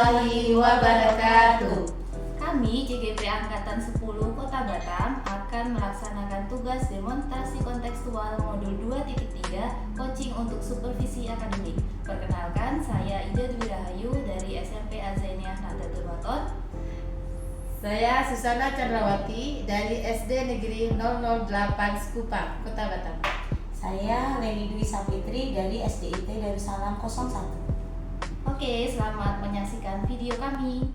warahmatullahi wabarakatuh. Kami JGP Angkatan 10 Kota Batam akan melaksanakan tugas demonstrasi kontekstual modul 2.3 coaching untuk supervisi akademik. Perkenalkan, saya Ida Dwi Rahayu dari SMP Azainiyah Nahdlatul Wathon. Saya Susana Chandrawati dari SD Negeri 008 Sekupang, Kota Batam. Saya Leni Dwi Sapitri dari SDIT Darussalam 01. Oke, selamat menyaksikan video kami.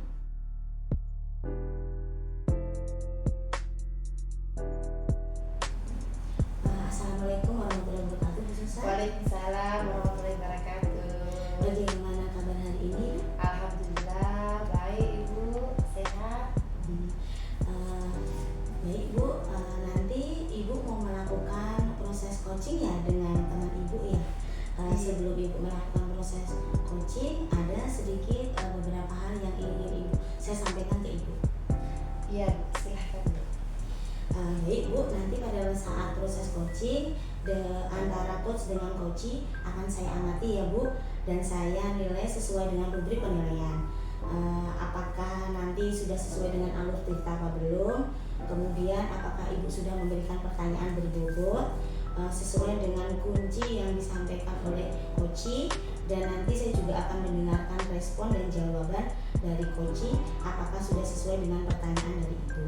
Assalamualaikum warahmatullahi wabarakatuh, Bu Susan. Waalaikumsalam warahmatullahi wabarakatuh. Bagaimana kabar hari ini? Alhamdulillah baik, Ibu, sehat. Baik Bu, nanti Ibu mau melakukan proses coaching ya dengan teman Ibu ya. Sebelum Ibu melakukan proses coaching, ada sedikit beberapa hal yang ingin saya sampaikan ke Ibu. Iya, silahkan, Bu. Baik Bu, nanti pada saat proses coaching antara coach dengan coachee akan saya amati ya Bu, dan saya nilai sesuai dengan rubrik penilaian. Apakah nanti sudah sesuai dengan alur cerita apa belum, kemudian apakah Ibu sudah memberikan pertanyaan berbobot sesuai dengan kunci yang disampaikan oleh coachee, dan nanti saya juga akan mendengarkan respon dan jawaban dari coachee apakah sudah sesuai dengan pertanyaan dari Ibu.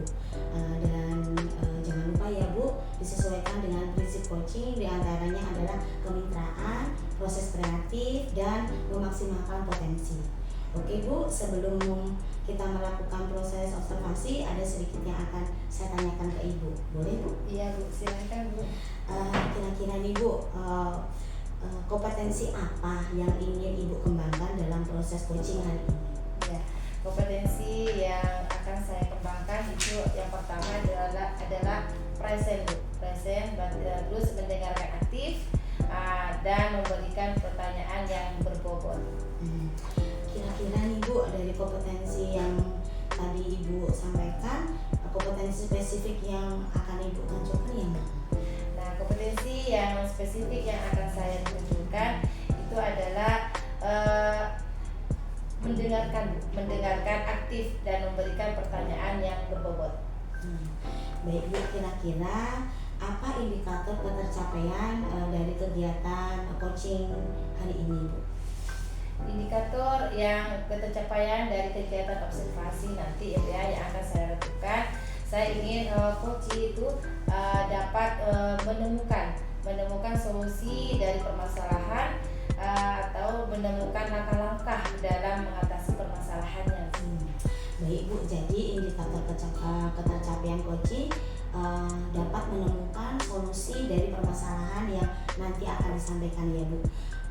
Dan jangan lupa ya Bu, disesuaikan dengan prinsip coaching, diantaranya adalah kemitraan, proses kreatif, dan memaksimalkan potensi. Oke Bu, sebelum kita melakukan proses observasi, ada sedikit yang akan saya tanyakan ke Ibu. Boleh Bu? Iya, Bu, silahkan, Bu. Kira-kira nih Bu, kompetensi apa yang ingin Ibu kembangkan dalam proses coaching hari ini? Ya, kompetensi yang akan saya kembangkan itu yang pertama adalah present, Bu. Present, terus mendengarkan aktif, dan memberikan pertanyaan yang berbobot. Kira-kira nih Bu, dari kompetensi yang tadi Ibu sampaikan, kompetensi spesifik yang akan Ibu tunjukkan yang mana? Nah, kompetensi yang spesifik yang akan saya tunjukkan itu adalah mendengarkan aktif dan memberikan pertanyaan yang berbobot. Baik Bu, kira-kira apa indikator ketercapaian dari kegiatan coaching hari ini Bu? Indikator yang ketercapaian dari kegiatan observasi nanti ya yang akan saya lakukan, saya ingin coaching itu dapat menemukan solusi dari permasalahan atau menemukan langkah-langkah dalam mengatasi permasalahannya. Baik Bu, jadi indikator ketercapaian coaching dapat menemukan solusi dari permasalahan yang nanti akan disampaikan ya Bu.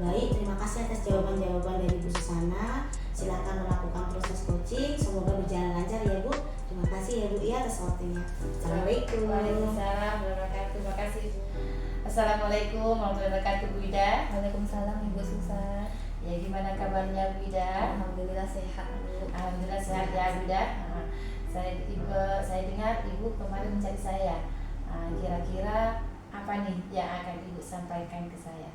Baik, terima kasih atas jawaban-jawaban dari Bu Susana. Silakan melakukan proses coaching, semoga berjalan lancar ya Bu. Terima kasih ya Bu ya atas waktunya. Assalamualaikum. Waalaikumsalam warahmatullahi wabarakatuh. Terima kasih. Assalamualaikum warahmatullahi wabarakatuh, Bu Ida. Waalaikumsalam Ibu Susan. Ya, gimana kabarnya Bu Ida? Alhamdulillah sehat Bu. Alhamdulillah sehat ya Bu Ida. Saya dengar Ibu kemarin mencari saya. Kira-kira apa nih yang akan Ibu sampaikan ke saya?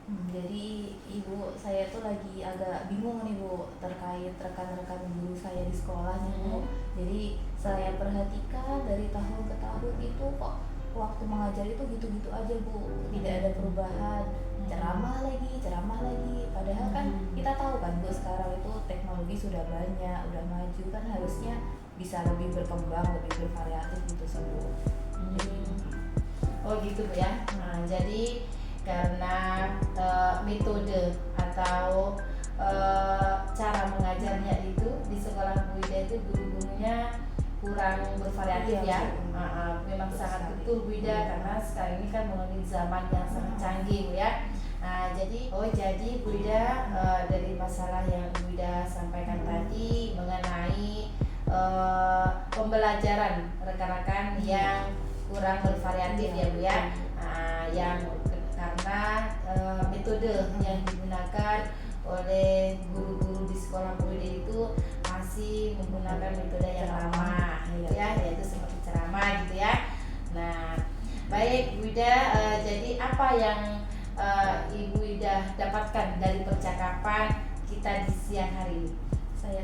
Jadi Ibu, saya tuh lagi agak bingung nih Bu terkait rekan-rekan guru saya di sekolah nih Bu. Jadi saya perhatikan dari tahun ke tahun itu kok waktu mengajar itu gitu-gitu aja Bu, tidak ada perubahan, ceramah lagi. Padahal kan kita tahu kan Bu, sekarang itu teknologi sudah banyak, udah maju, kan harusnya bisa lebih berkembang, lebih bervariatif gitu sih Bu. Oh gitu Bu ya. Nah, jadi karena metode atau cara mengajarnya itu di sekolah Bu Ida itu guru-gurunya kurang bervariatif ya. Memang sangat betul Bu Ida, karena sekarang ini kan mengalami zaman yang sangat canggih Bu ya. Jadi Bu Ida, dari masalah yang Bu Ida sampaikan tadi mengenai pembelajaran rekan-rekan yang kurang bervariatif ya Bu ya. Karena metode yang digunakan oleh guru-guru di sekolah Bu Ida itu masih menggunakan metode yang lama gitu ya, yaitu seperti ceramah gitu ya. Nah, baik Bu Ida, jadi apa yang Ibu Ida dapatkan dari percakapan kita di siang hari ini? Saya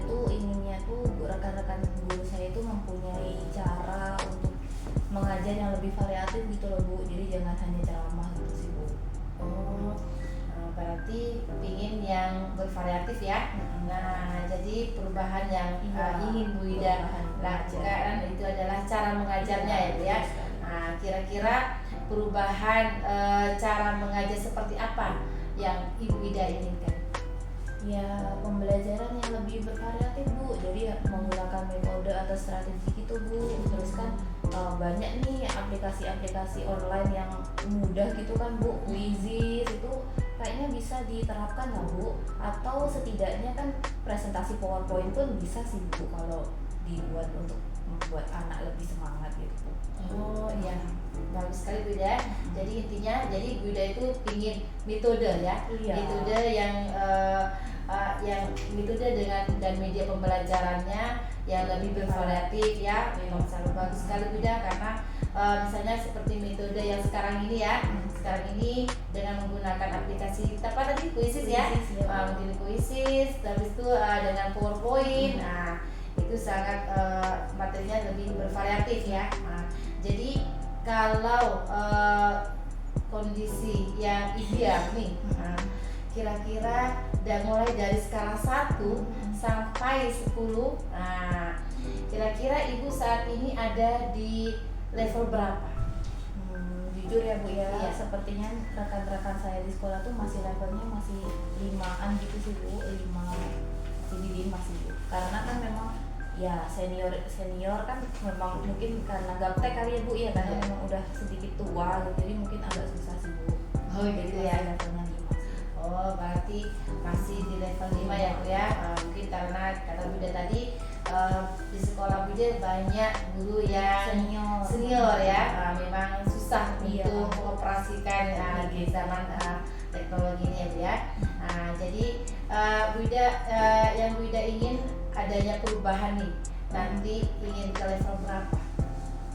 perubahan yang Iya, ingin Bu Ida perubahan lakukan itu adalah cara mengajarnya ya Bu ya. Nah, kira-kira perubahan cara mengajar seperti apa yang Ibu Ida inginkan? Ya, pembelajaran yang lebih bervariatif Bu, jadi menggunakan metode atau strategi gitu Bu. Terus kan banyak nih aplikasi-aplikasi online yang mudah gitu kan Bu, Quizizz itu kayaknya bisa diterapkan lah Bu. Atau setidaknya kan presentasi PowerPoint pun bisa sih Bu kalau dibuat untuk membuat anak lebih semangat gitu Bu. Oh iya, bagus sekali Bu Ida. Jadi intinya, jadi Bu Ida itu ingin metode ya, Iya. metode yang metode dengan dan media pembelajarannya yang lebih bervariatif ya. Memang sangat bagus sekali Bu Ida, karena misalnya seperti metode yang sekarang ini ya, sekarang ini dengan menggunakan aplikasi apa tadi Quizizz ya, Quizizz, ya. mungkin Quizizz, habis itu dengan PowerPoint. Nah, itu sangat materinya lebih bervariatif ya. Nah, jadi kalau kondisi yang ideal nih, kira-kira dan mulai dari skala 1 sampai 10, nah kira-kira Ibu saat ini ada di level berapa? Jujur ya Bu ya, Iya. sepertinya rekan-rekan saya di sekolah tuh masih levelnya masih 5-an gitu sih Bu, 5 jadi masih Bu. Karena kan memang ya senior kan memang mungkin karena gaptek kali ya Bu ya, karena Iya. memang udah sedikit tua gitu, jadi mungkin agak susah sih Bu. Oh Jadi gitu masih ya. levelnya 5 sih. Oh berarti masih di level 5 ya Bu ya. Mungkin karena kata Bunda tadi di sekolah Bunda banyak guru yang senior ya. Memang susah Iya. untuk mengoperasikan di zaman teknologi ini ya Bu ya. Jadi Bunda yang Bunda ingin adanya perubahan nih, nanti ingin ke level berapa?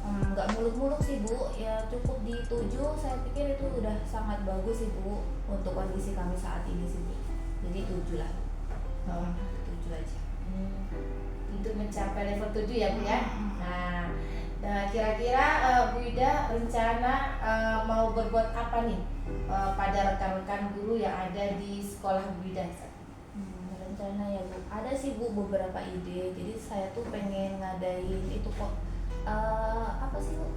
Nggak muluk-muluk sih Bu, ya cukup di 7, saya pikir itu udah sangat bagus sih Bu untuk kondisi kami saat ini sih Bu. Jadi 7 lah. 7 aja. Untuk mencapai level 7 ya Bu ya. Nah, kira-kira Bu Ida rencana mau berbuat apa nih pada rekan-rekan guru yang ada di sekolah Bu Ida? Rencana ya Bu, ada sih Bu beberapa ide. Jadi saya tuh pengen ngadain itu kok apa sih Bu?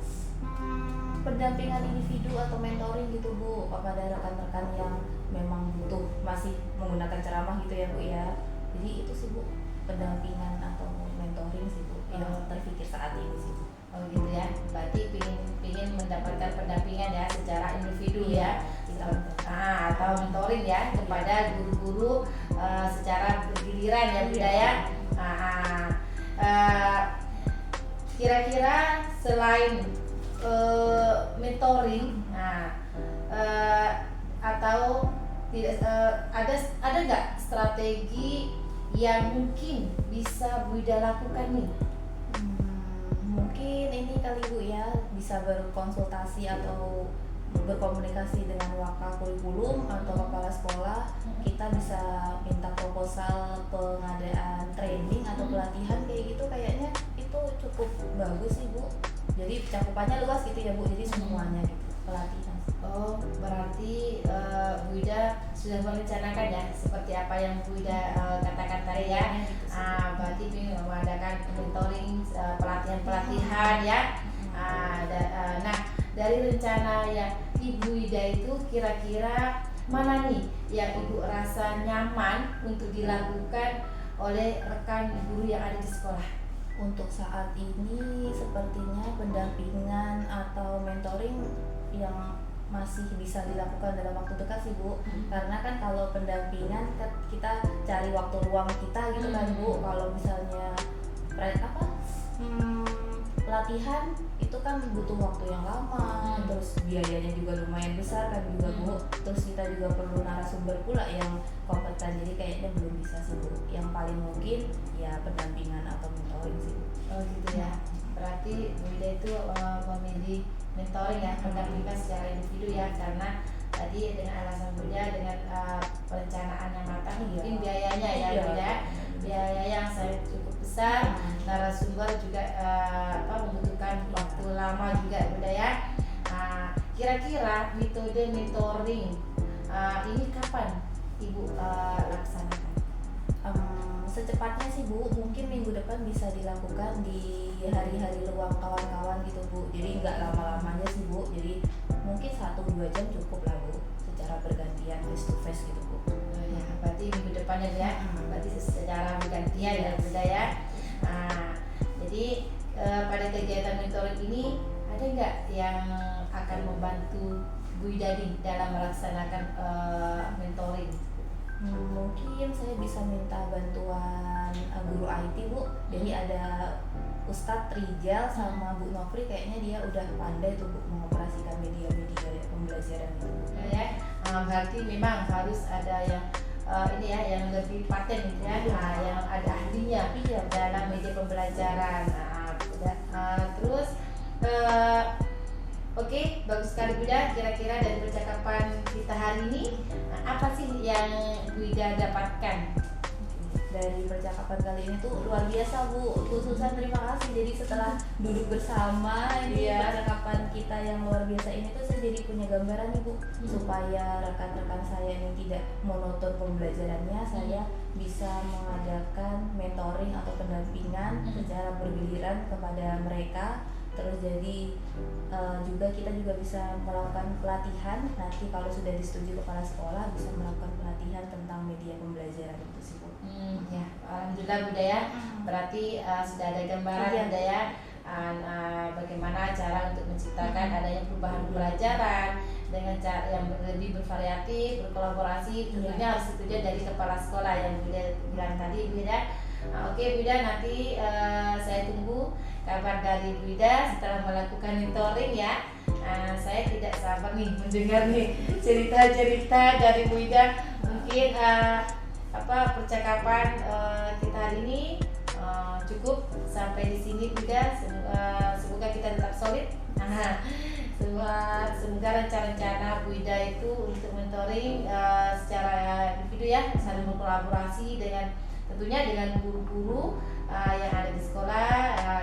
Pendampingan individu atau mentoring gitu Bu kepada rekan-rekan yang memang butuh masih menggunakan ceramah gitu ya Bu ya. Jadi itu sih Bu, pendampingan atau mentoring sih Bu yang terpikir saat ini sih Bu. Oh gitu ya, berarti pingin mendapatkan pendampingan ya secara individu ya, atau mentoring ya kepada guru-guru secara bergiliran ya Bu ya. Kira-kira selain mentoring, atau tidak ada nggak strategi yang mungkin bisa Bu Ida lakukan nih? Mungkin ini kali Bu ya, bisa berkonsultasi atau berkomunikasi dengan wakil kurikulum atau kepala sekolah. Kita bisa minta proposal pengadaan training atau pelatihan kayak gitu, kayaknya itu cukup bagus sih Bu. Jadi cakupannya luas gitu ya Bu, jadi semuanya gitu pelatihan. Oh berarti Bu Ida sudah merencanakan ya seperti apa yang Bu Ida katakan tadi ya. Berarti ingin mengadakan mentoring, pelatihan-pelatihan ya. Nah dari rencana yang Ibu Ida itu kira-kira mana nih yang Ibu rasa nyaman untuk dilakukan oleh rekan guru yang ada di sekolah? Untuk saat ini sepertinya pendampingan atau mentoring yang masih bisa dilakukan dalam waktu dekat sih Bu. Karena kan kalau pendampingan kita cari waktu luang kita gitu kan Bu. Kalau misalnya pelatihan itu kan butuh waktu yang lama, terus biayanya juga lumayan besar kan juga Bu. Terus kita juga perlu narasumber pula yang kompeten, jadi kayaknya belum bisa sih Bu. Yang paling mungkin ya pendampingan atau mentoring sih Bu. Oh gitu ya, berarti Bu Ida itu memilih mentoring ya, pendampingan secara individu ya, karena tadi dengan alasan Bu Ida dengan perencanaan yang matang mungkin biayanya ya Bu Ida, biaya yang saya cukup besar, narasumber juga membutuhkan waktu lama juga Bu Ida ya. Kira-kira metode mentoring ini kapan Ibu laksanakan? Secepatnya sih Bu, bisa dilakukan di hari-hari luang kawan-kawan gitu Bu. Jadi nggak lama-lamanya sih Bu, jadi mungkin 1-2 jam cukup lah Bu, secara bergantian face to face gitu Bu. Ya, berarti minggu depannya ya, berarti secara bergantian ya Bunda ya. Nah, jadi pada kegiatan mentoring ini ada nggak yang akan membantu Bu Ida dalam melaksanakan mentoring? Mungkin saya bisa minta bantuan guru IT Bu. Jadi ada Ustadz Rijal sama Bu Nofri, kayaknya dia udah pandai tuh Bu mengoperasikan media-media pembelajaran itu. Ya, berarti memang harus ada yang ini ya, yang lebih paten gitu ya, yang ada ahlinya dalam media pembelajaran. Terus oke, bagus sekali Bunda. Kira-kira dari percakapan kita hari ini, apa sih yang Bu Ida dapatkan? Dari percakapan kali ini tuh luar biasa Bu. Khususan terima kasih. Jadi setelah duduk bersama ini percakapan kita yang luar biasa ini tuh saya jadi punya gambaran nih Bu, supaya rekan-rekan saya yang tidak monoton pembelajarannya, saya bisa mengadakan mentoring atau pendampingan secara bergiliran kepada mereka. Terus jadi juga kita juga bisa melakukan pelatihan, nanti kalau sudah disetujui kepala sekolah bisa melakukan pelatihan tentang media pembelajaran itu sih Bu. Ya, alhamdulillah Bunda ya. Berarti sudah ada gambaran Bunda ya, bagaimana cara untuk menciptakan adanya perubahan pembelajaran dengan cara yang lebih bervariatif, berkolaborasi. Tentunya harus setuju dari kepala sekolah yang Bunda bilang tadi Bunda. Oke Bunda, nanti saya tunggu kabar dari Bu Ida setelah melakukan mentoring ya. Saya tidak sabar nih mendengar nih cerita-cerita dari Bu Ida. Mungkin percakapan kita hari ini cukup sampai di sini Bu Ida. Semoga kita tetap solid. Semoga rencana-rencana Bu Ida itu untuk mentoring secara individu ya, saling berkolaborasi dengan tentunya dengan guru-guru yang ada di sekolah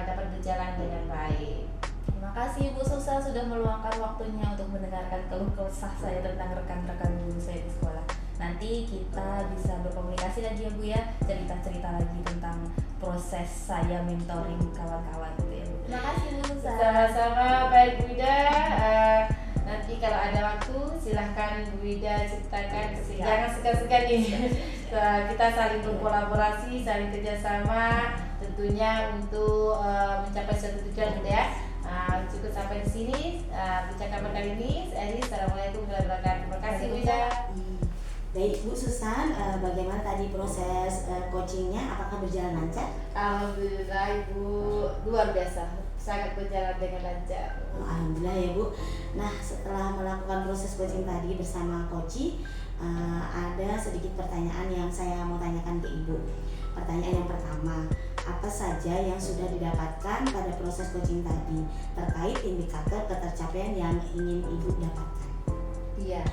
dapat berjalan dengan baik. Terima kasih Bu Susa sudah meluangkan waktunya untuk mendengarkan keluh kesah saya tentang rekan-rekan guru saya di sekolah. Nanti kita bisa berkomunikasi lagi ya Bu ya, cerita-cerita lagi tentang proses saya mentoring kawan-kawan gitu ya Bu. Terima kasih Bu Susa. Sama-sama, baik Bu Ida. Nanti kalau ada waktu silahkan Bu Ida ceritakan, jangan segan-segan nih. Kita saling berkolaborasi, saling kerjasama tentunya untuk mencapai suatu tujuan gitu ya. Cukup sampai di sini percakapan kali ini. Assalamualaikum warahmatullahi wabarakatuh. Terima kasih Bu Ida. Baik Bu Susan, bagaimana tadi proses coachingnya? Apakah berjalan lancar? Alhamdulillah Ibu, luar biasa, sangat berjalan dengan lancar. Alhamdulillah ya Bu. Nah, setelah melakukan proses coaching tadi bersama Koci, ada sedikit pertanyaan yang saya mau tanyakan ke Ibu. Pertanyaan yang pertama, apa saja yang sudah didapatkan pada proses coaching tadi terkait indikator ketercapaian yang ingin Ibu dapatkan? Iya,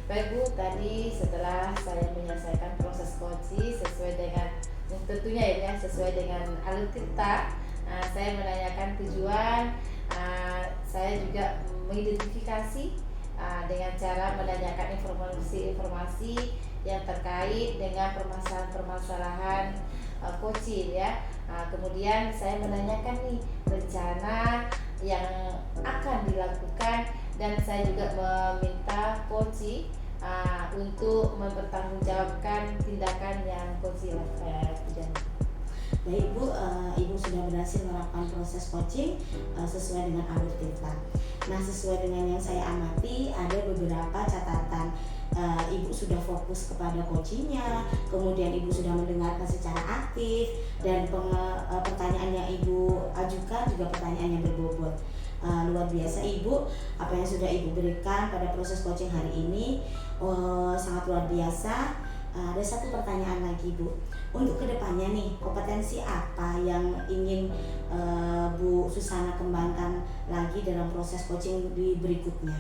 baik Bu, tadi setelah saya menyelesaikan proses coaching sesuai dengan tentunya ya sesuai dengan alutsista, saya menanyakan tujuan, saya juga mengidentifikasi dengan cara menanyakan informasi-informasi yang terkait dengan permasalahan-permasalahan coaching ya. Kemudian saya menanyakan nih rencana yang akan dilakukan, dan saya juga meminta coaching untuk mempertanggungjawabkan tindakan yang coaching lakukan. Baik Bu, Ibu sudah berhasil melakukan proses coaching sesuai dengan alur kita. Nah, sesuai dengan yang saya amati, ada beberapa catatan. Ibu sudah fokus kepada coachingnya, kemudian Ibu sudah mendengarkan secara aktif, dan pertanyaan yang Ibu ajukan juga pertanyaan yang berbobot. Luar biasa Ibu, apa yang sudah Ibu berikan pada proses coaching hari ini sangat luar biasa. Ada satu pertanyaan lagi Bu, untuk kedepannya nih, kompetensi apa yang ingin Bu Susana kembangkan lagi dalam proses coaching di berikutnya?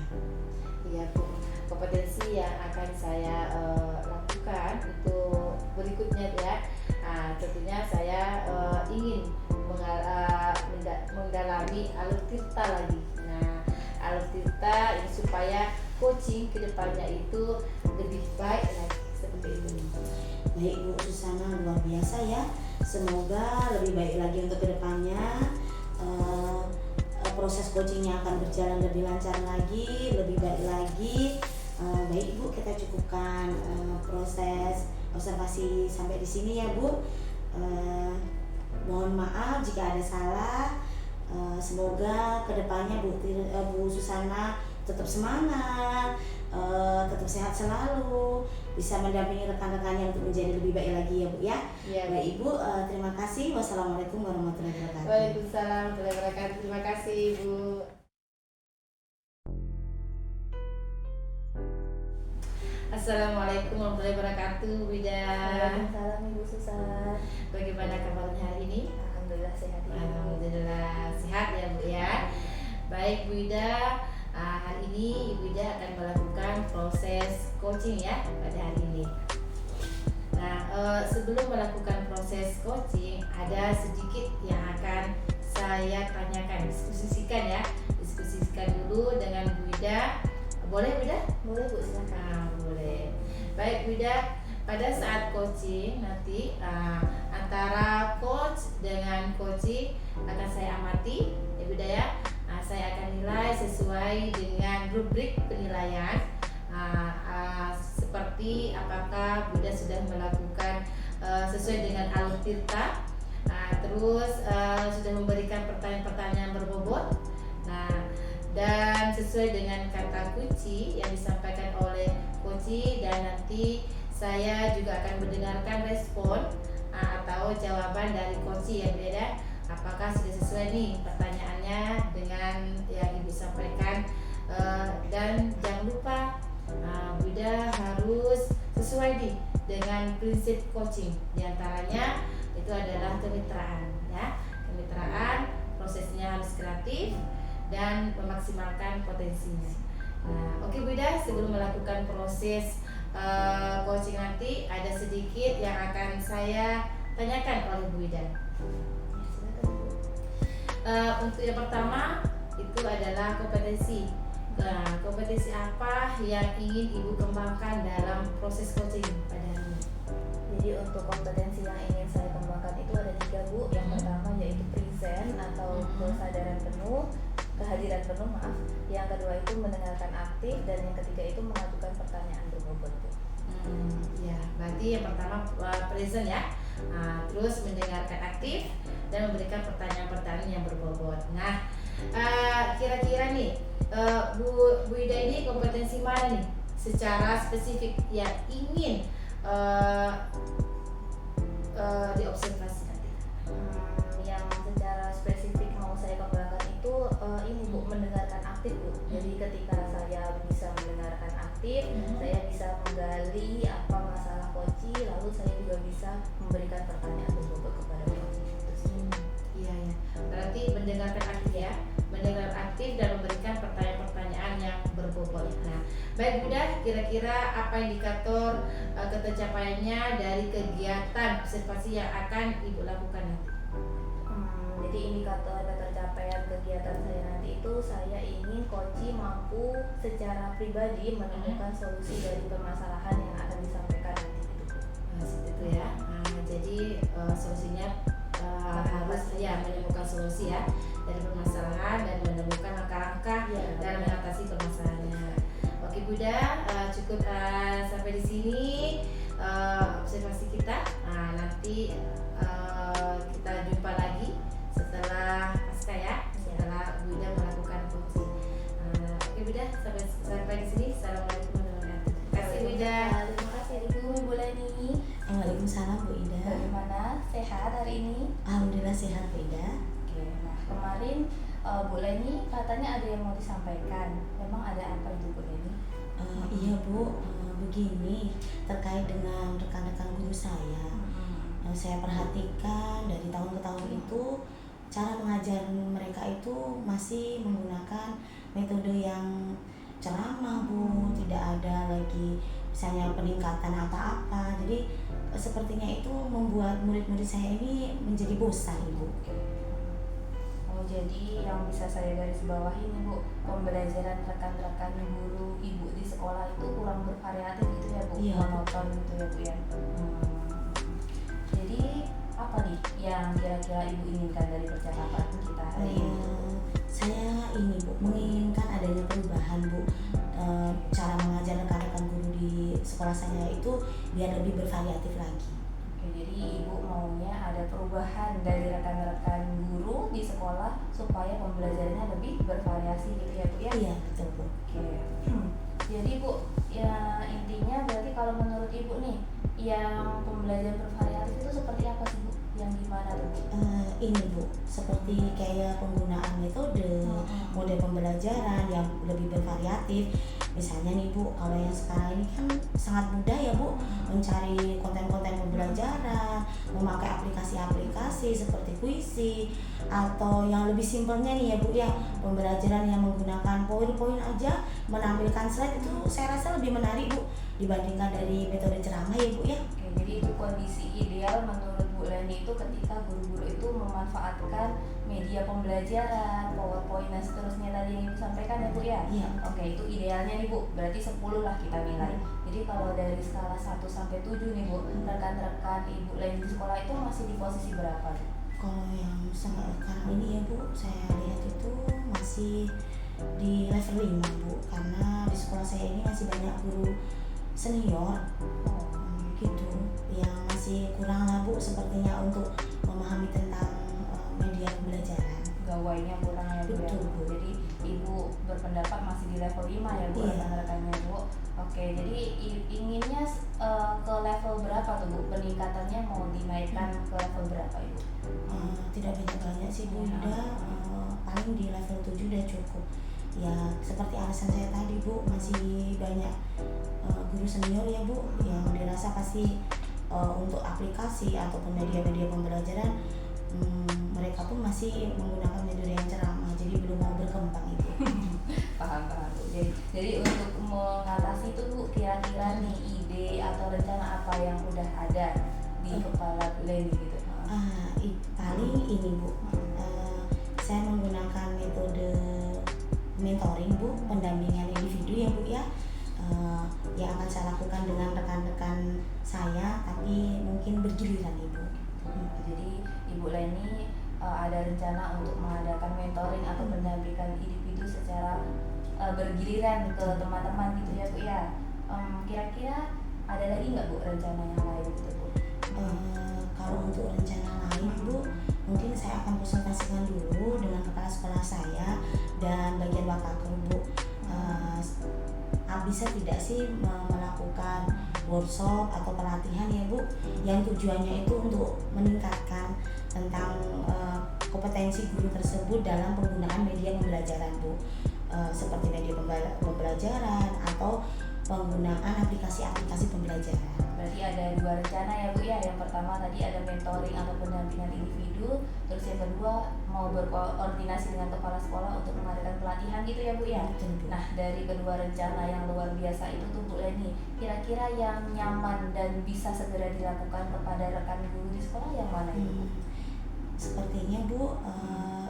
Iya Bu, kompetensi yang akan saya lakukan untuk berikutnya ya, tentunya saya ingin mendalami alutsista lagi. Nah, alutsista ini supaya coaching kedepannya itu lebih baik lagi seperti itu. Baik Bu Susana, luar biasa ya. Semoga lebih baik lagi untuk kedepannya. Proses coachingnya akan berjalan lebih lancar lagi, lebih baik lagi. Baik Bu, kita cukupkan proses observasi sampai di sini ya Bu. Mohon maaf jika ada salah. Semoga kedepannya Bu Susana tetap semangat, tetap sehat selalu, bisa mendampingi rekan-rekannya untuk menjadi lebih baik lagi ya Bu ya. Iya. Baik Ibu, terima kasih. Wassalamualaikum warahmatullahi wabarakatuh. Waalaikumsalam warahmatullahi wabarakatuh. Terima kasih Ibu. Assalamualaikum warahmatullahi wabarakatuh, Bu Ida. Waalaikumsalam Ibu Susan. Bagaimana kabarnya hari ini? Alhamdulillah sehat Ibu. Alhamdulillah sehat ya Bu ya. Baik Bu Ida, hari ini Ibu Ida akan melakukan proses coaching ya pada hari ini. Nah, sebelum melakukan proses coaching, ada sedikit yang akan saya tanyakan, diskusikan dulu dengan Bu Ida. Boleh Bu Ida? Boleh Bu, silakan. Boleh. Baik Bu Ida, pada saat coaching nanti antara coach dengan coaching akan saya amati ya Bu Ida ya. Saya akan nilai sesuai dengan rubrik penilaian. Seperti apakah Bu Ida sudah melakukan sesuai dengan alur tirta, terus sudah memberikan pertanyaan-pertanyaan berbobot, dan sesuai dengan kata kunci yang disampaikan oleh kunci, dan nanti saya juga akan mendengarkan respon atau jawaban dari kunci yang beda. Apakah sudah sesuai nih pertanyaannya dengan yang Ibu sampaikan, dan jangan lupa Bu Ida harus sesuai nih dengan prinsip coaching. Di antaranya itu adalah kemitraan ya. Kemitraan, prosesnya harus kreatif dan memaksimalkan potensinya. Oke Bu Ida, sebelum melakukan proses coaching nanti ada sedikit yang akan saya tanyakan oleh Bu Ida. Untuk yang pertama itu adalah kompetensi. Kompetensi apa yang ingin Ibu kembangkan dalam proses coaching pada hari ini? Jadi untuk kompetensi yang ingin saya kembangkan itu ada 3 Bu. Yang pertama yaitu present atau kesadaran penuh, kehadiran penuh maaf. Yang kedua itu mendengarkan aktif, dan yang ketiga itu mengajukan pertanyaan berbobot Bu. Ya, berarti yang pertama present ya. Terus mendengarkan aktif dan memberikan pertanyaan-pertanyaan yang berbobot. Nah, kira-kira nih Bu Ida ini kompetensi mana nih secara spesifik yang ingin diobservasi nanti? Yang secara spesifik mau saya kembangkan itu ini Bu, mendengarkan aktif Bu. Jadi ketika saya bisa mendengarkan aktif, saya bisa menggali apa masalah koci, lalu saya juga bisa memberikan pertanyaan berbobot kepada koci. Iya ya. Berarti mendengarkan aktif ya, mendengar aktif dan memberikan pertanyaan-pertanyaan yang berbobot. Nah, baik Bu Ida, kira-kira apa indikator ketercapaiannya dari kegiatan observasi yang akan Ibu lakukan nanti? Jadi indikator ketercapaian kegiatan saya nanti itu saya ingin koci mampu secara pribadi menemukan solusi dari permasalahan yang akan disampaikan nanti gitu Bu. Seperti itu ya. Jadi solusinya harus ya menemukan solusi ya dari permasalahan dan menemukan langkah-langkah dalam mengatasi permasalahannya. Oke Bu Ida, cukup sampai di sini observasi kita. Nanti kita jumpa lagi setelah pasca ya, setelah Bu Ida melakukan coaching. Oke Bu Ida, sampai di sini. Assalamualaikum warahmatullahi wabarakatuh. Terima kasih Bu Ida. Terima kasih Ibu Leni. Waalaikumsalam Bu Ida. Bagaimana, sehat hari ini? Alhamdulillah sehat Bu Ida. Oke, nah kemarin Bu Leni katanya ada yang mau disampaikan. Memang ada apa itu Bu Leni? Iya Bu, begini terkait dengan rekan-rekan guru saya perhatikan dari tahun ke tahun itu cara mengajar mereka itu masih menggunakan metode yang ceramah Bu, tidak ada lagi misalnya peningkatan apa-apa. Jadi sepertinya itu membuat murid-murid saya ini menjadi bosan Ibu. Oh, jadi yang bisa saya garis bawahi nih Bu, pembelajaran rekan-rekan guru Ibu di sekolah itu kurang bervariatif gitu ya Bu? Iya, monoton gitu ya Bu ya. Jadi apa nih yang kira-kira Ibu inginkan dari percakapan kita hari ini? Saya ini Bu menginginkan adanya perubahan Bu, cara mengajar rekan-rekan guru di sekolah saya itu biar lebih bervariatif lagi. Oke, jadi Ibu maunya ada perubahan dari rekan-rekan guru di sekolah supaya pembelajarannya lebih bervariasi gitu ya Bu ya? Iya betul Bu. Oke. Jadi Bu, ya intinya berarti kalau menurut Ibu nih, yang pembelajaran bervariatif itu seperti apa sih Bu? Yang gimana tuh Bu? Ini Bu, seperti kayak penggunaan mode pembelajaran yang lebih bervariatif. Misalnya nih Bu, kalau yang sekarang ini kan sangat mudah ya Bu mencari konten-konten pembelajaran, memakai aplikasi-aplikasi seperti Kuisi, atau yang lebih simpelnya nih ya Bu ya, pembelajaran yang menggunakan PowerPoint aja menampilkan slide itu saya rasa lebih menarik Bu dibandingkan dari metode ceramah ya Bu ya. Oke, jadi itu kondisi ideal menurut Bu Leni itu ketika guru-guru itu memanfaatkan media pembelajaran, PowerPoint dan seterusnya tadi yang Ibu sampaikan ya Bu ya? Iya. Oke, itu idealnya nih Bu, berarti 10 lah kita nilai. Jadi kalau dari skala 1 sampai 7 nih Bu, rekan-rekan Ibu Leni di sekolah itu masih di posisi berapa Bu? Kalau yang sekarang ini ya Bu, saya lihat itu masih di level 5 Bu, karena di sekolah saya ini masih banyak guru senior gitu yang masih kurang lah Bu sepertinya untuk memahami tentang media pembelajaran. Gawainya kurang ya Bu ya? Betul Bu. Jadi Ibu berpendapat masih di level 5 ya Bu, Iya. rekan-rekannya Bu. Oke, jadi inginnya ke level berapa tuh Bu? Peningkatannya mau dinaikkan ke level berapa Ibu? Tidak banyak-banyak sih Bu, udah paling di level 7 udah cukup. Ya seperti alasan saya tadi Bu, masih banyak guru senior ya Bu yang dirasa pasti untuk aplikasi ataupun media-media pembelajaran mereka pun masih menggunakan metode yang ceramah, jadi belum mau berkembang itu. Paham Bu. Jadi untuk mengatasi itu Bu, kira-kira nih ide atau rencana apa yang udah ada di kepala Bu Leni gitu? Paling ini Bu, saya menggunakan metode mentoring Bu, pendampingan individu ya Bu ya, yang akan saya lakukan dengan rekan-rekan saya, tapi mungkin bergiliran Ibu. Jadi Ibu Leni ada rencana untuk mengadakan mentoring atau pendampingan individu secara bergiliran ke teman-teman gitu ya Bu ya. Kira-kira ada lagi nggak Bu rencana yang lain gitu Bu? Kalau untuk rencana lain Bu, mungkin saya akan presentasikan dulu dengan kepala sekolah saya dan bagian wakaker Bu. Bisa tidak sih melakukan workshop atau pelatihan ya Bu, yang tujuannya itu untuk meningkatkan tentang kompetensi guru tersebut dalam penggunaan media pembelajaran Bu, seperti media pembelajaran atau penggunaan aplikasi-aplikasi pembelajaran. Berarti ada 2 rencana ya Bu ya. Yang pertama tadi ada mentoring atau pendampingan individu, terus yang kedua mau berkoordinasi dengan kepala sekolah untuk mengadakan pelatihan gitu ya Bu ya. Betul, Bu. Nah, dari kedua rencana yang luar biasa itu tuh Bu Leni, kira-kira yang nyaman dan bisa segera dilakukan kepada rekan guru di sekolah yang mana itu? Sepertinya Bu,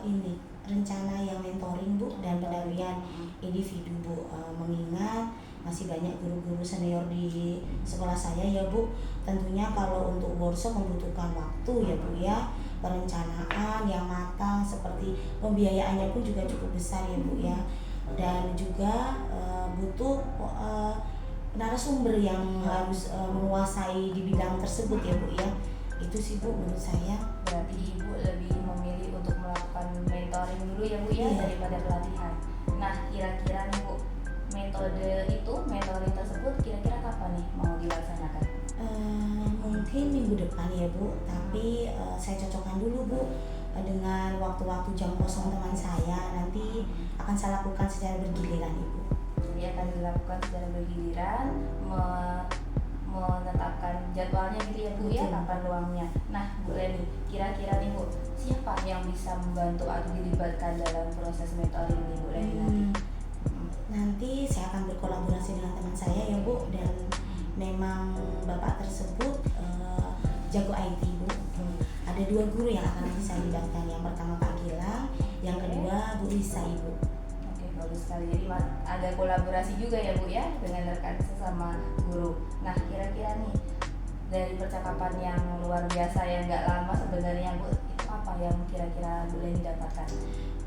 ini rencana yang mentoring Bu dan pendampingan individu Bu, mengingat masih banyak guru-guru senior di sekolah saya ya Bu. Tentunya kalau untuk workshop membutuhkan waktu ya Bu ya, perencanaan yang matang, seperti pembiayaannya pun juga cukup besar ya Bu ya, dan juga butuh narasumber yang harus menguasai di bidang tersebut ya Bu ya. Itu sih Bu menurut saya. Berarti Ibu lebih memilih untuk melakukan mentoring dulu ya Bu ya, daripada pelatihan. Nah, kira-kira nih Bu, mentoring tersebut kira-kira kapan nih mau dilaksanakan? Mungkin minggu depan ya Bu, tapi saya cocokkan dulu Bu dengan waktu-waktu jam kosong teman saya. Nanti akan saya lakukan secara bergiliran Ibu. Jadi akan dilakukan secara bergiliran, menetapkan jadwalnya gitu ya Bu ya, kapan luangnya. Nah Bu Leni, kira-kira nih Bu, siapa yang bisa membantu atau dilibatkan dalam proses mentoring ini Bu Leni nanti? Nanti saya akan berkolaborasi dengan teman saya ya Bu, dan memang Bapak tersebut jago IT Bu. Ada 2 guru yang akan nanti saya libatkan, yang pertama Pak Gilang, yang kedua Bu Lisa Ibu. Oke, bagus sekali. Jadi ada kolaborasi juga ya Bu ya dengan rekan sesama guru. Nah, kira-kira nih dari percakapan yang luar biasa yang nggak lama sebenarnya Bu, itu apa yang kira-kira Bu Leni dapatkan?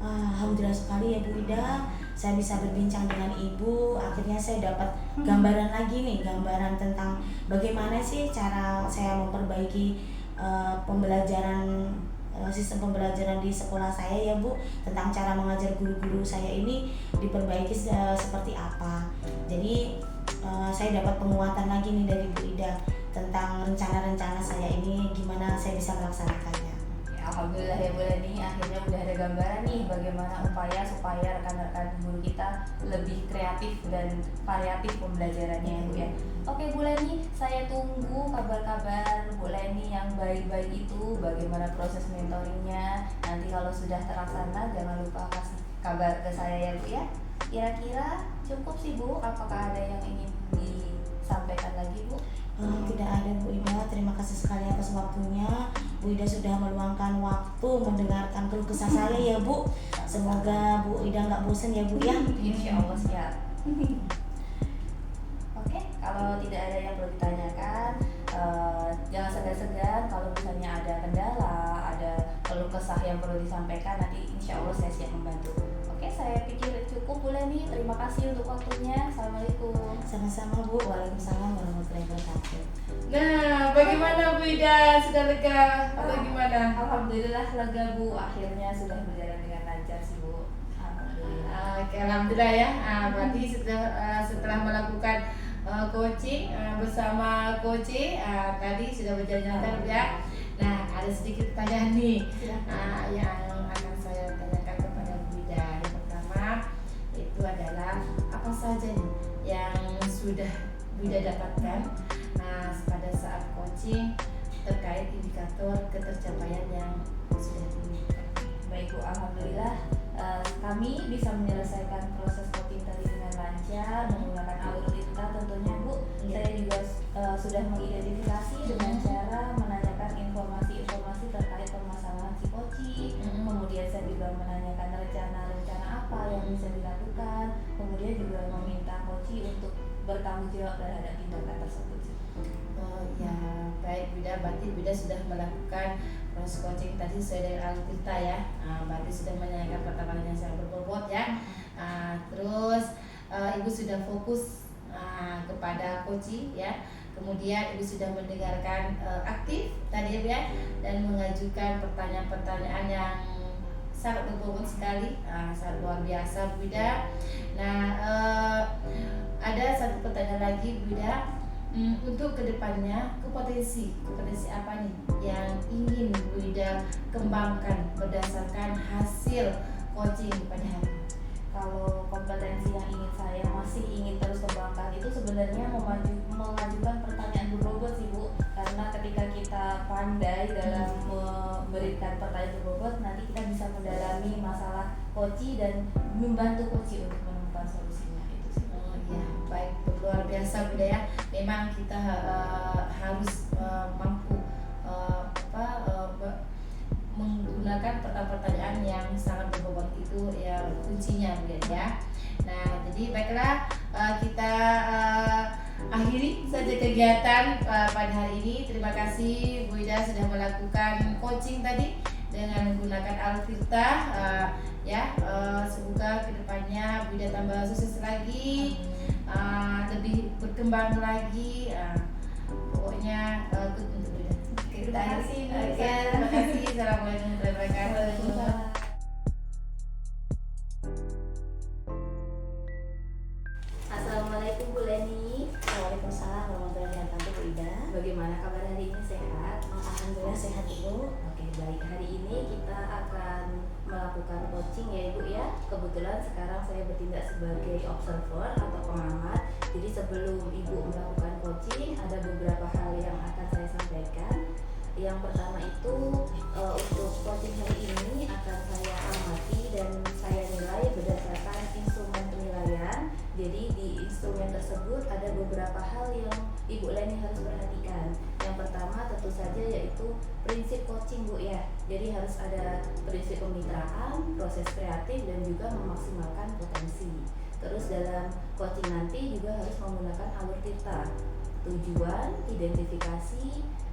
Alhamdulillah sekali ya Bu Ida, saya bisa berbincang dengan Ibu. Akhirnya saya dapat gambaran lagi nih, gambaran tentang bagaimana sih cara saya memperbaiki pembelajaran, sistem pembelajaran di sekolah saya ya Bu, tentang cara mengajar guru-guru saya ini diperbaiki seperti apa. Jadi saya dapat penguatan lagi nih dari Bu Ida tentang rencana-rencana saya ini, gimana saya bisa melaksanakannya. Alhamdulillah ya Bu Leni, akhirnya udah ada gambaran nih bagaimana upaya supaya rekan-rekan guru kita lebih kreatif dan variatif pembelajarannya ya Bu ya. Oke Bu Leni, saya tunggu kabar-kabar Bu Leni yang baik-baik itu, bagaimana proses mentoringnya. Nanti kalau sudah terlaksana jangan lupa kasih kabar ke saya ya Bu ya. Kira-kira cukup sih Bu, apakah ada yang ingin disampaikan lagi Bu? Tidak ada Bu Ida, terima kasih sekali atas waktunya. Bu Ida sudah meluangkan waktu mendengarkan keluh kesah saya ya Bu. Semoga Bu Ida nggak bosan ya Bu ya. Insya Allah siap. Oke, kalau tidak ada yang perlu ditanyakan, jangan segan-segan. Kalau misalnya ada kendala, ada keluh kesah yang perlu disampaikan, nanti insya Allah saya siap membantu. Oke, saya pikir cukup Bu Leni. Terima kasih untuk waktunya. Assalamualaikum. Sama-sama Bu. Waalaikumsalam warahmatullahi wabarakatuh. Nah, bagaimana Bu Ida? Sudah lega atau gimana? Alhamdulillah lega Bu. Akhirnya sudah berjalan dengan lancar sih Bu. Alhamdulillah. Oke, alhamdulillah ya. Berarti setelah melakukan coaching bersama coach tadi sudah berjalan lancar ya. Nah, ada sedikit pertanyaan nih yang akan saya tanyakan kepada Bu Ida. Yang pertama itu adalah apa saja nih yang sudah Bu Ida dapatkan pada saat coaching terkait indikator ketercapaian yang sudah diinginkan. Baik Bu, alhamdulillah kami bisa menyelesaikan proses coaching tadi dengan lancar menggunakan alur kita tentunya Bu. Saya juga sudah mengidentifikasi dengan cara menanyakan informasi-informasi terkait permasalahan si coaching. Kemudian saya juga menanyakan rencana-rencana apa yang bisa dilakukan. Kemudian juga meminta coaching untuk bertanggung jawab terhadap tindakan tersebut. Oh ya, baik Bu Ida, berarti Bu Ida sudah melakukan proses coaching tadi sesuai dengan alur kita ya. Berarti sudah menanyakan pertanyaan yang sangat berbobot ya. Terus Ibu sudah fokus kepada coaching ya. Kemudian Ibu sudah mendengarkan aktif tadi ya Bu ya, dan mengajukan pertanyaan-pertanyaan yang sangat berbobot sekali, sangat luar biasa Bu Ida. Nah, ada satu pertanyaan lagi Bu Ida. Untuk kedepannya kompetensi apa nih yang ingin Bu Ida kembangkan berdasarkan hasil coaching pada hari ini? Kalau kompetensi yang saya masih ingin terus kembangkan itu sebenarnya mengajukan pertanyaan berbobot sih Bu, karena ketika kita pandai dalam memberikan pertanyaan berbobot, nanti kita bisa mendalami masalah coaching dan membantu coaching untuk menemukan solusinya. Itu sih. Oh ya, baik, luar biasa Bu Ida ya. Memang kita harus mampu menggunakan pertanyaan yang sangat berbobot, itu ya kuncinya Bu Ida ya. Nah, jadi baiklah, kita akhiri saja kegiatan pada hari ini. Terima kasih Bu Ida sudah melakukan coaching tadi dengan menggunakan Alvirta ya. Semoga kedepannya Bu Ida tambah sukses lagi, lebih berkembang lagi. Pokoknya good untuk Bu Ida. Terima kasih Bu Ida. Terima kasih. Assalamualaikum warahmatullahi wabarakatuh. Assalamualaikum Bu Leni. Waalaikumsalam warahmatullahi wabarakatuh Bu Ida. Bagaimana kabar hari ini, sehat? Alhamdulillah sehat Ibu. Oke, baik. Hari ini kita akan melakukan coaching ya Ibu ya. Kebetulan sekarang saya bertindak sebagai observer atau pengamat. Jadi sebelum Ibu melakukan coaching, ada beberapa hal yang akan saya sampaikan. Yang pertama itu untuk coaching hari ini akan saya amati dan saya nilai berdasarkan instrumen penilaian. Jadi di instrumen tersebut ada beberapa hal yang Ibu Leni harus perhatikan. Yang pertama tentu saja yaitu prinsip coaching Bu ya. Jadi harus ada prinsip kemitraan, proses kreatif, dan juga memaksimalkan potensi. Terus dalam coaching nanti juga harus menggunakan alur tirta. tujuan, identifikasi,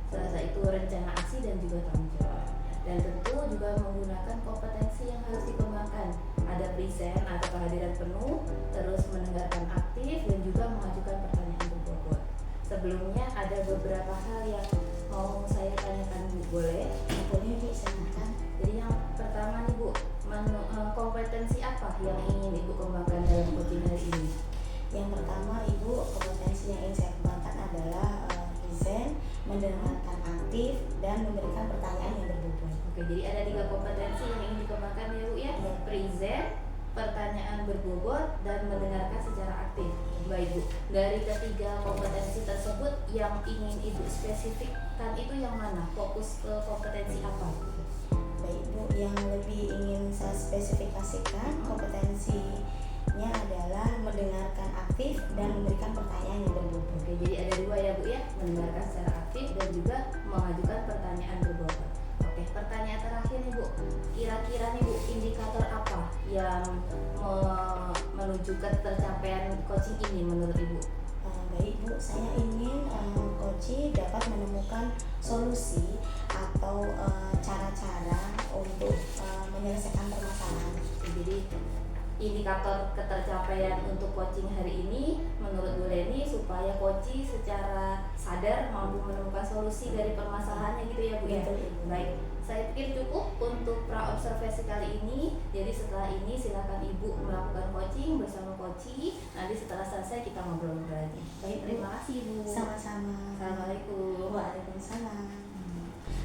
serta itu rencana aksi dan juga tanggung jawab. Dan tentu juga menggunakan kompetensi yang harus dikembangkan. Ada present atau kehadiran penuh, terus mendengarkan aktif dan juga mengajukan pertanyaan berbobot. Sebelumnya ada beberapa hal yang mau saya tanyakan Bu, boleh? Boleh Bu, silakan. Jadi yang pertama nih Bu, kompetensi apa yang ingin Ibu kembangkan dalam coaching hari ini? Yang pertama Ibu, kompetensi yang ingin saya kembangkan adalah present, mendengarkan aktif, dan memberikan pertanyaan yang berbobot. Oke, jadi ada 3 kompetensi yang ingin dikembangkan ya Bu ya? Iya. Present, pertanyaan berbobot, dan mendengarkan secara aktif. Baik Bu, dari ketiga kompetensi tersebut yang ingin Ibu spesifikkan itu yang mana? Fokus ke kompetensi apa? Baik Bu, yang lebih ingin saya spesifikasikan kompetensinya adalah mendengarkan aktif dan memberikan pertanyaan yang berbobot. Oke, jadi ada 2 ya Bu ya, mendengarkan secara aktif dan juga mengajukan pertanyaan berbobot. Oke, pertanyaan terakhir nih Bu, kira-kira nih Bu, indikator apa yang menuju ke tercapaian coaching ini menurut Ibu? Baik Bu, saya ingin coach dapat menemukan solusi atau cara-cara untuk menyelesaikan permasalahan. Jadi indikator ketercapaian untuk coaching hari ini menurut Bu Leni supaya coach secara sadar mampu menemukan solusi dari permasalahannya gitu ya Bu ya. Betul, Ibu. Baik, saya pikir cukup untuk pra observasi kali ini. Jadi setelah ini silakan Ibu melakukan coaching bersama coach. Nanti setelah selesai kita ngobrol-ngobrol lagi. Baik, terima kasih Bu. Sama-sama. Assalamualaikum. Waalaikumsalam.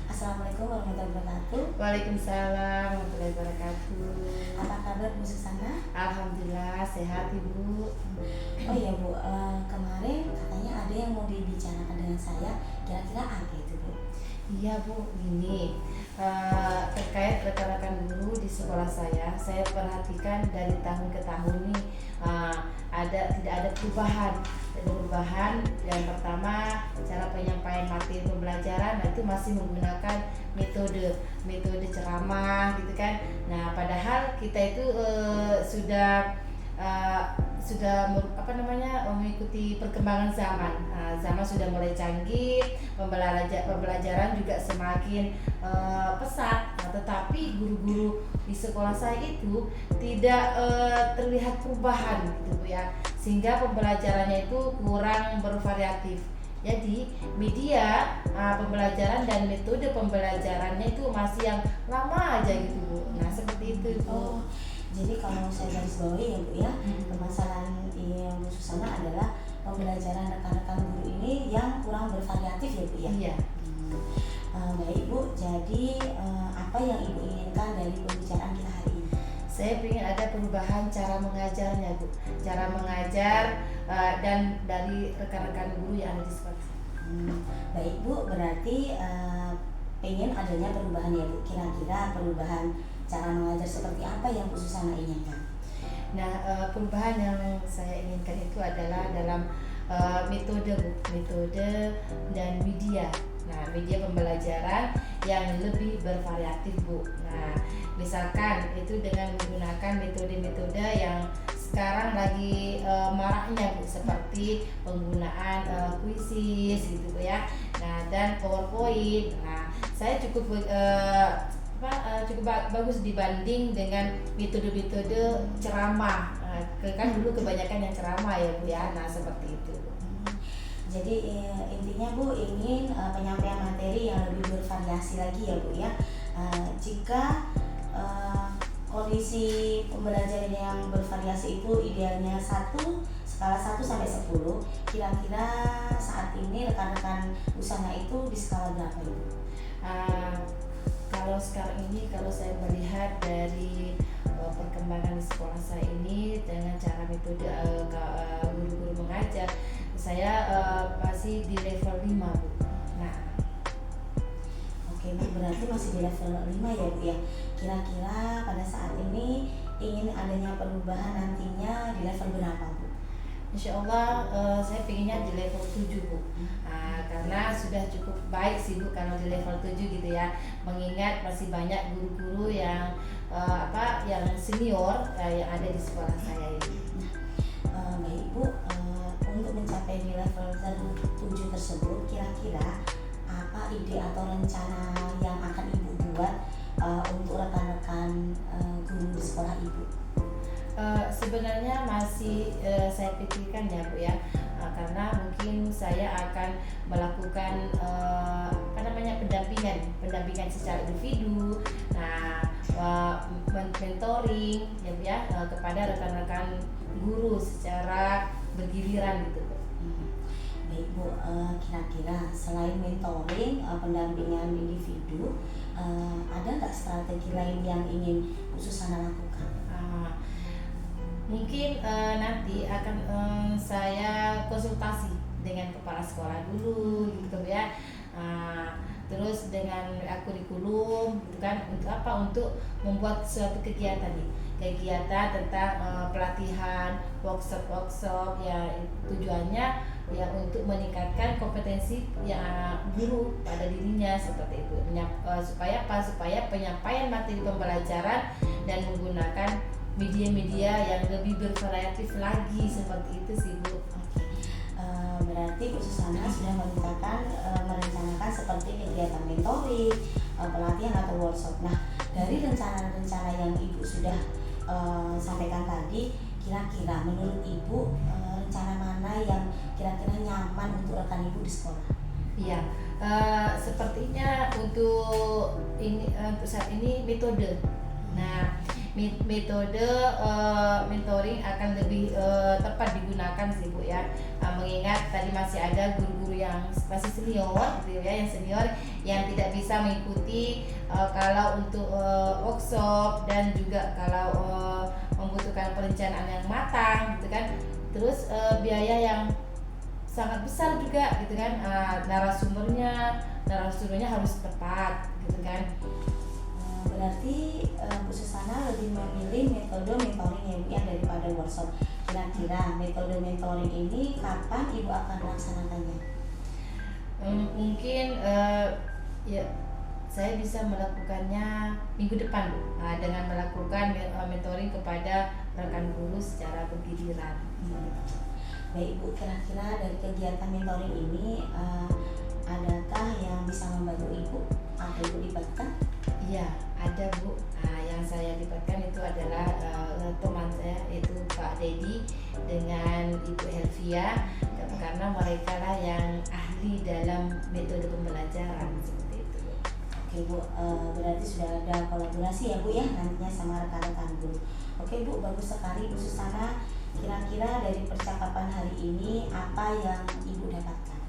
Assalamualaikum warahmatullahi wabarakatuh. Waalaikumsalam warahmatullahi wabarakatuh. Apa kabar Bu Susana? Alhamdulillah sehat Ibu. Oh iya Bu, kemarin katanya ada yang mau dibicarakan dengan saya. Kira-kira apa itu Bu? Iya Bu, gini terkait rekan-rekan guru di sekolah saya perhatikan dari tahun ke tahun nih tidak ada perubahan. Yang pertama, cara penyampaian materi pembelajaran itu masih menggunakan metode ceramah gitu kan. Nah, padahal kita itu sudah mengikuti perkembangan zaman. Zaman sudah mulai canggih, pembelajaran juga semakin pesat. Tetapi guru-guru di sekolah saya itu tidak terlihat perubahan gitu Bu ya, sehingga pembelajarannya itu kurang bervariatif. Jadi media pembelajaran dan metode pembelajarannya itu masih yang lama aja gitu Bu. Nah seperti itu Bu. Oh, jadi kalau saya garis bawahi ya Bu ya, permasalahan yang Bu Susana adalah pembelajaran rekan-rekan guru ini yang kurang bervariatif ya Bu ya. Iya. Baik Bu, jadi apa yang Ibu inginkan dari pembicaraan kita hari ini? Saya ingin ada perubahan cara mengajarnya Bu, cara mengajar dan dari rekan-rekan guru yang ada di sekolah. Baik Bu, berarti pengen adanya perubahan ya Bu. Kira-kira perubahan cara mengajar seperti apa yang Bu Susana inginkan? Nah, perubahan yang saya inginkan itu adalah dalam metode Bu, metode dan media. Nah, media pembelajaran yang lebih bervariatif Bu. Nah, misalkan itu dengan menggunakan metode-metode yang sekarang lagi maraknya Bu, seperti penggunaan kuisis gitu Bu ya. Nah, dan PowerPoint. Nah, saya cukup bagus dibanding dengan metode-metode ceramah. Kan dulu kebanyakan yang ceramah ya Bu ya. Nah, seperti itu. Jadi intinya Bu ingin penyampaian materi yang lebih bervariasi lagi ya Bu ya. Jika kondisi pembelajaran yang bervariasi itu idealnya skala 1 sampai 10, kira-kira saat ini rekan-rekan Susana itu di skala berapa Ibu? Kalau sekarang ini, kalau saya melihat dari perkembangan di sekolah saya ini dengan cara metode guru-guru mengajar, saya masih di level 5 Bu. Nah, oke Bu, berarti masih di level 5 ya Bu ya. Kira-kira pada saat ini ingin adanya perubahan nantinya di level berapa Bu? Insya Allah saya pinginnya di level 7 Bu. Karena sudah cukup baik sih Bu kalau di level 7 gitu ya. Mengingat masih banyak guru-guru yang yang senior yang ada di sekolah saya ini. Baik Bu, untuk mencapai di level tertuju tersebut, kira-kira apa ide atau rencana yang akan Ibu buat untuk rekan-rekan guru di sekolah Ibu? Sebenarnya masih saya pikirkan ya Bu ya, karena mungkin saya akan melakukan pendampingan secara individu, mentoring ya Bu ya, kepada rekan-rekan guru secara bergiliran gitu Bu. Baik Bu, kira-kira selain mentoring, pendampingan individu, ada nggak strategi lain yang ingin Bu Susana lakukan? Mungkin nanti akan saya konsultasi dengan kepala sekolah dulu gitu ya, terus dengan kurikulum gitu kan, untuk apa, untuk membuat suatu kegiatan tentang pelatihan, workshop ya, tujuannya ya untuk meningkatkan kompetensi ya guru pada dirinya seperti itu, supaya penyampaian materi pembelajaran dan menggunakan media-media yang lebih bervariatif lagi, seperti itu sih Bu. Berarti Bu Susana sudah merencanakan seperti kegiatan mentoring, pelatihan atau workshop. Nah, dari rencana-rencana yang Ibu sudah sampaikan tadi, kira-kira menurut Ibu rencana mana yang kira-kira nyaman untuk rekan Ibu di sekolah? Iya, sepertinya untuk saat ini metode. Nah, metode mentoring akan lebih tepat digunakan sih Bu ya, mengingat tadi masih ada guru-guru yang masih senior gitu ya, yang tidak bisa mengikuti kalau untuk workshop, dan juga kalau membutuhkan perencanaan yang matang gitu kan, terus biaya yang sangat besar juga gitu kan, narasumbernya harus tepat gitu kan. Berarti Bu Susana lebih memilih metode mentoring ya daripada workshop. Kira-kira metode mentoring ini kapan Ibu akan melaksanakannya? Mungkin ya saya bisa melakukannya minggu depan Bu, dengan melakukan mentoring kepada rekan guru secara bergiliran. Baik Bu, kira-kira dari kegiatan mentoring ini adakah yang bisa membantu Ibu atau Ibu libatkan? Iya, ada Bu. Yang saya libatkan itu adalah teman saya, yaitu Pak Dedi dengan Ibu Elvia, karena mereka lah yang ahli dalam metode pembelajaran seperti itu. Oke Bu, berarti sudah ada kolaborasi ya Bu ya nantinya sama rekan-rekan guru. Oke Bu, bagus sekali Bu Susana. Kira-kira dari percakapan hari ini apa yang Ibu dapatkan?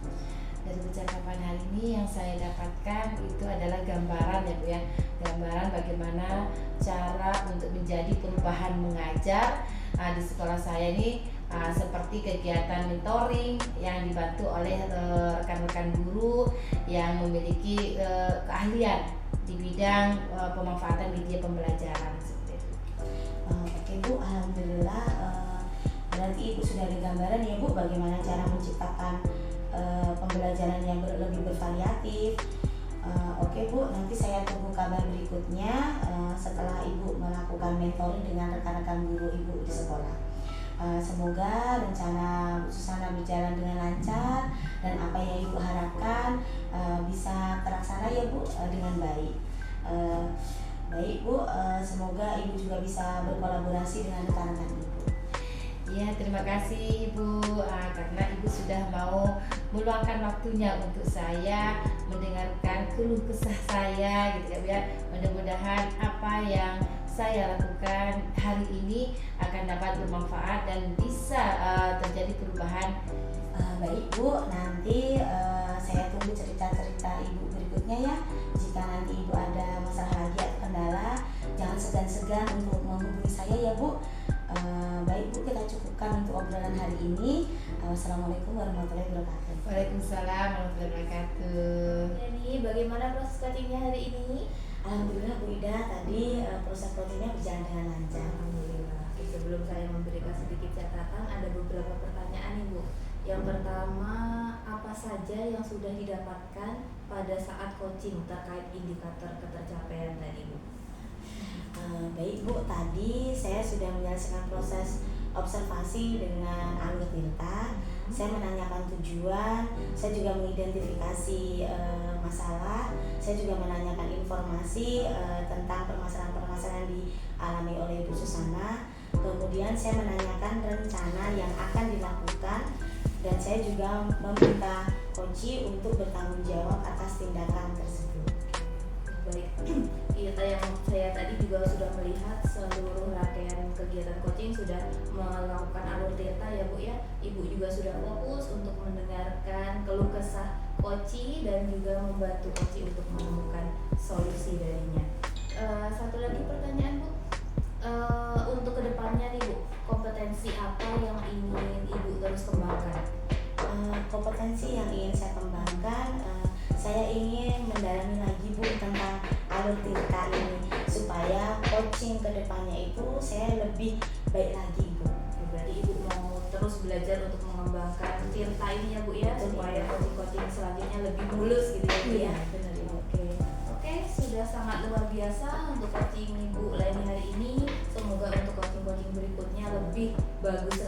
Dari percakapan hari ini yang saya dapatkan itu adalah gambaran ya Bu ya, gambaran bagaimana cara untuk menjadi perubahan mengajar di sekolah saya ini, seperti kegiatan mentoring yang dibantu oleh rekan-rekan guru yang memiliki keahlian di bidang pemanfaatan media pembelajaran seperti itu. Oke Bu, alhamdulillah, berarti Ibu sudah ada gambaran ya Bu bagaimana cara menciptakan pembelajaran yang lebih bervariatif. Oke Bu, nanti saya tunggu kabar berikutnya setelah Ibu melakukan mentoring dengan rekan-rekan guru Ibu di sekolah. Semoga rencana Bu Susana berjalan dengan lancar dan apa yang Ibu harapkan bisa terlaksana ya Bu dengan baik. Baik Bu, semoga Ibu juga bisa berkolaborasi dengan rekan-rekan Ibu. Ya, terima kasih Ibu, karena Ibu sudah mau meluangkan waktunya untuk saya mendengarkan keluh kesah saya gitu ya. Mudah-mudahan apa yang saya lakukan hari ini akan dapat bermanfaat dan bisa terjadi perubahan. Baik Bu, nanti saya tunggu cerita-cerita Ibu berikutnya ya. Jika nanti Ibu ada masalah lagi atau kendala, jangan segan-segan untuk menghubungi saya ya Bu. Baik Bu, kita cukupkan untuk obrolan hari ini. Wassalamualaikum warahmatullahi wabarakatuh. Waalaikumsalam warahmatullahi wabarakatuh. Jadi bagaimana proses coachingnya hari ini? Alhamdulillah Bu Ida, tadi proses coachingnya berjalan dengan lancar. Alhamdulillah. Sebelum saya memberikan sedikit catatan, ada beberapa pertanyaan nih Bu. Yang pertama, apa saja yang sudah didapatkan pada saat coaching terkait indikator ketercapaian tadi Bu? Baik Bu, tadi saya sudah menyelesaikan proses observasi dengan Angga Tirta. Saya menanyakan tujuan, saya juga mengidentifikasi masalah, saya juga menanyakan informasi tentang permasalahan-permasalahan yang dialami oleh Ibu Susana. Kemudian saya menanyakan rencana yang akan dilakukan, dan saya juga meminta coach untuk bertanggung jawab atas tindakan tersebut. Baik, kita yang saya tadi juga sudah melihat seluruh rangkaian kegiatan coaching sudah melakukan alur tirta ya Bu ya. Ibu juga sudah fokus untuk mendengarkan keluh kesah coach dan juga membantu coach untuk menemukan solusi darinya. Satu lagi pertanyaan Bu, untuk kedepannya nih Bu, kompetensi apa yang ingin Ibu terus kembangkan? Kompetensi yang ingin saya kembangkan, saya ingin mendalami lagi Bu tentang alur tirta ini supaya coaching kedepannya itu saya lebih baik lagi Bu. Berarti Ibu mau terus belajar untuk mengembangkan tirta ini ya Bu ya, supaya coaching selanjutnya lebih mulus gitu ya Bu ya. Benar Ibu. Oke, sudah sangat luar biasa untuk coaching Ibu lain hari ini. Semoga untuk coaching berikutnya lebih bagus